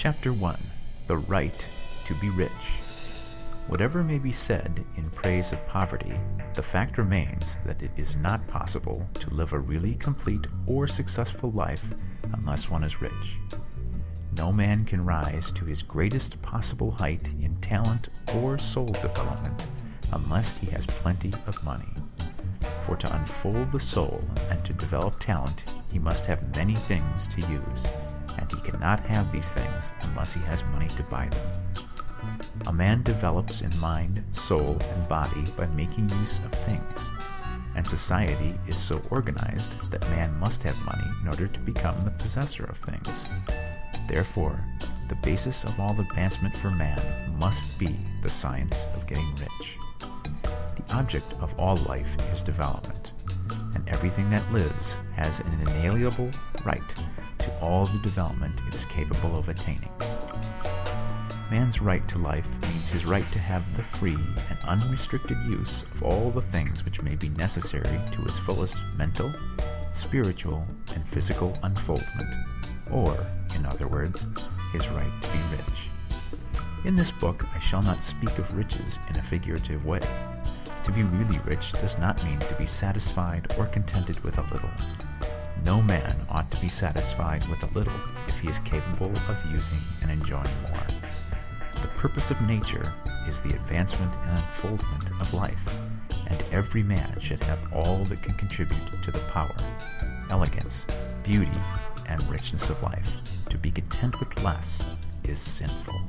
Chapter 1. The Right to be Rich. Whatever may be said in praise of poverty, the fact remains that it is not possible to live a really complete or successful life unless one is rich. No man can rise to his greatest possible height in talent or soul development unless he has plenty of money. For to unfold the soul and to develop talent, he must have many things to use, and he cannot have these things unless he has money to buy them. A man develops in mind, soul, and body by making use of things, and society is so organized that man must have money in order to become the possessor of things. Therefore, the basis of all advancement for man must be the science of getting rich. The object of all life is development, and everything that lives has an inalienable right to all the development it is capable of attaining. Man's right to life means his right to have the free and unrestricted use of all the things which may be necessary to his fullest mental, spiritual, and physical unfoldment, or, in other words, his right to be rich. In this book, I shall not speak of riches in a figurative way. To be really rich does not mean to be satisfied or contented with a little. No man ought to be satisfied with a little if he is capable of using and enjoying more. The purpose of nature is the advancement and unfoldment of life, and every man should have all that can contribute to the power, elegance, beauty, and richness of life. To be content with less is sinful.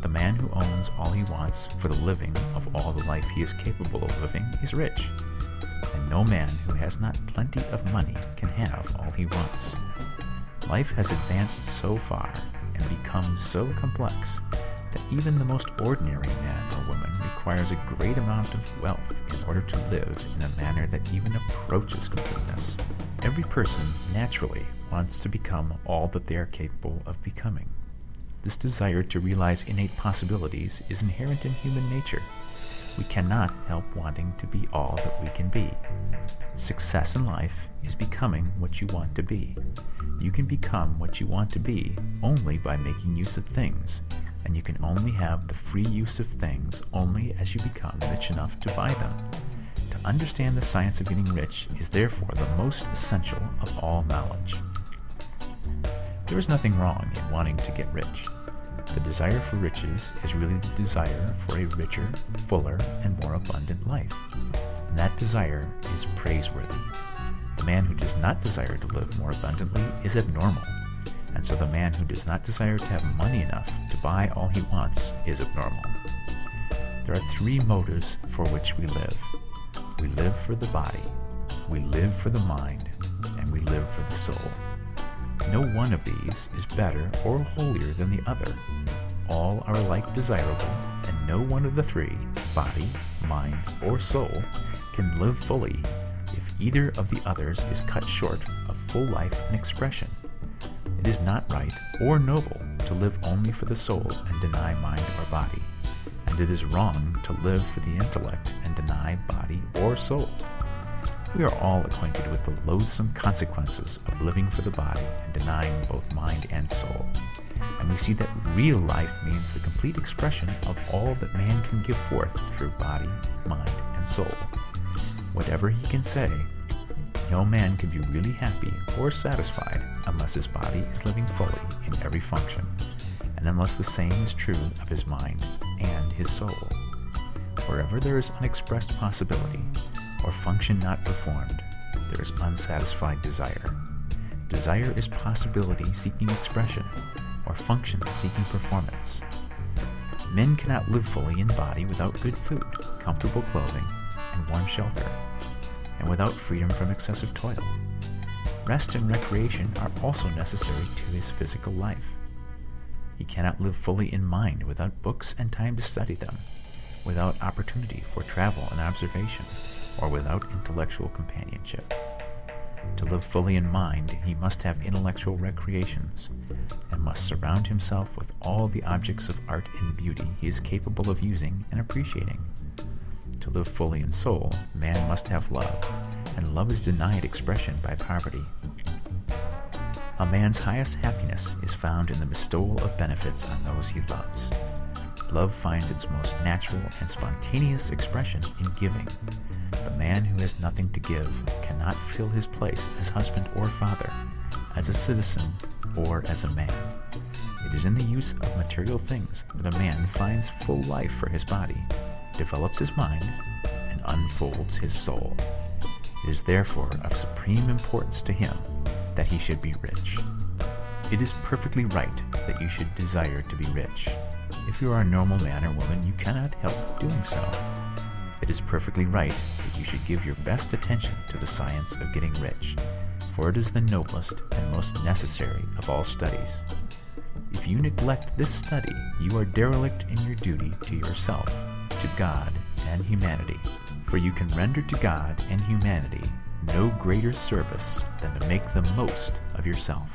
The man who owns all he wants for the living of all the life he is capable of living is rich, and no man who has not plenty of money can have all he wants. Life has advanced so far and become so complex that even the most ordinary man or woman requires a great amount of wealth in order to live in a manner that even approaches completeness. Every person naturally wants to become all that they are capable of becoming. This desire to realize innate possibilities is inherent in human nature. We cannot help wanting to be all that we can be. Success in life is becoming what you want to be. You can become what you want to be only by making use of things, and you can only have the free use of things only as you become rich enough to buy them. To understand the science of getting rich is therefore the most essential of all knowledge. There is nothing wrong in wanting to get rich. The desire for riches is really the desire for a richer, fuller, and more abundant life. And that desire is praiseworthy. The man who does not desire to live more abundantly is abnormal, and so the man who does not desire to have money enough to buy all he wants is abnormal. There are three motives for which we live. We live for the body, we live for the mind, and we live for the soul. No one of these is better or holier than the other. All are alike desirable, and no one of the three, body, mind, or soul, can live fully if either of the others is cut short of full life and expression. It is not right or noble to live only for the soul and deny mind or body, and it is wrong to live for the intellect and deny body or soul. We are all acquainted with the loathsome consequences of living for the body and denying both mind and soul, and we see that real life means the complete expression of all that man can give forth through body, mind, and soul. Whatever he can say, no man can be really happy or satisfied unless his body is living fully in every function, and unless the same is true of his mind and his soul. Wherever there is unexpressed possibility, or function not performed, there is unsatisfied desire. Desire is possibility seeking expression, or function seeking performance. Men cannot live fully in body without good food, comfortable clothing, and warm shelter, and without freedom from excessive toil. Rest and recreation are also necessary to his physical life. He cannot live fully in mind without books and time to study them, without opportunity for travel and observation, or without intellectual companionship. To live fully in mind, he must have intellectual recreations, and must surround himself with all the objects of art and beauty he is capable of using and appreciating. To live fully in soul, man must have love, and love is denied expression by poverty. A man's highest happiness is found in the bestowal of benefits on those he loves. Love finds its most natural and spontaneous expression in giving. The man who has nothing to give cannot fill his place as husband or father, as a citizen, or as a man. It is in the use of material things that a man finds full life for his body, develops his mind, and unfolds his soul. It is therefore of supreme importance to him that he should be rich. It is perfectly right that you should desire to be rich. If you are a normal man or woman, you cannot help doing so. It is perfectly right that you should give your best attention to the science of getting rich, for it is the noblest and most necessary of all studies. If you neglect this study, you are derelict in your duty to yourself, to God, and humanity, for you can render to God and humanity no greater service than to make the most of yourself.